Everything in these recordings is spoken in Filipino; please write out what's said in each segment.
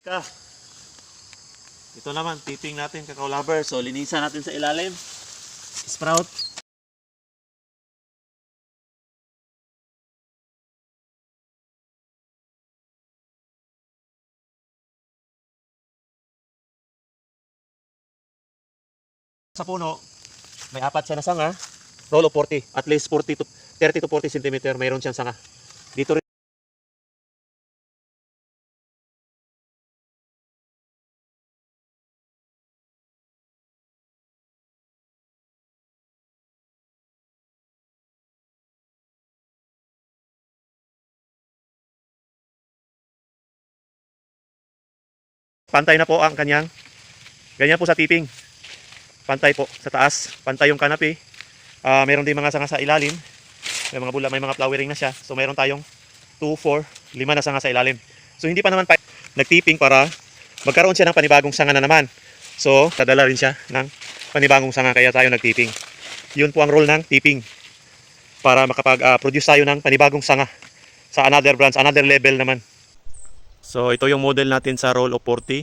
Ito naman, tipping natin, cacao lover. So, linisan natin sa ilalim. Sprout. Sa puno, may apat siya na sanga. Roll of 40. At least 40 to 30 to 40 cm. Mayroon siyang sanga. Dito rin. Pantay na po ang kanyang. Ganyan po sa tipping. Pantay po sa taas. Pantay yung canopy. Meron din mga sanga sa ilalim. May mga bula, may mga flowering na siya. So meron tayong 2, 4, 5 na sanga sa ilalim. So hindi pa naman nagtipping para magkaroon siya ng panibagong sanga na naman. So dadala rin siya ng panibagong sanga kaya tayo nagtipping. Yun po ang role ng tipping. Para makapag-produce tayo ng panibagong sanga sa another branch, another level naman. So ito yung model natin sa roll of 40.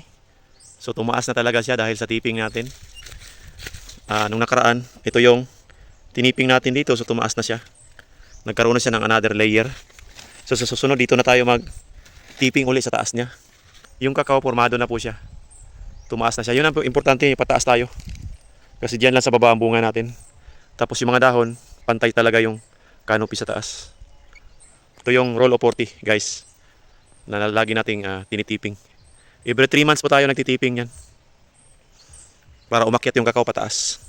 So tumaas na talaga siya dahil sa tipping natin. Nung nakaraan, ito yung tiniping natin dito, so tumaas na siya. Nagkaroon na siya ng another layer. So sa susunod dito na tayo mag-tipping uli sa taas niya. Yung cacao formado na po siya. Tumaas na siya. Yun ang importante, pataas tayo. Kasi diyan lang sa baba ang bunga natin. Tapos yung mga dahon, pantay talaga yung canopy sa taas. Ito yung roll of 40, guys. Na lagi nating tinitiping. Every 3 months po tayo nagtitiping yan. Para umakyat yung cacao pataas.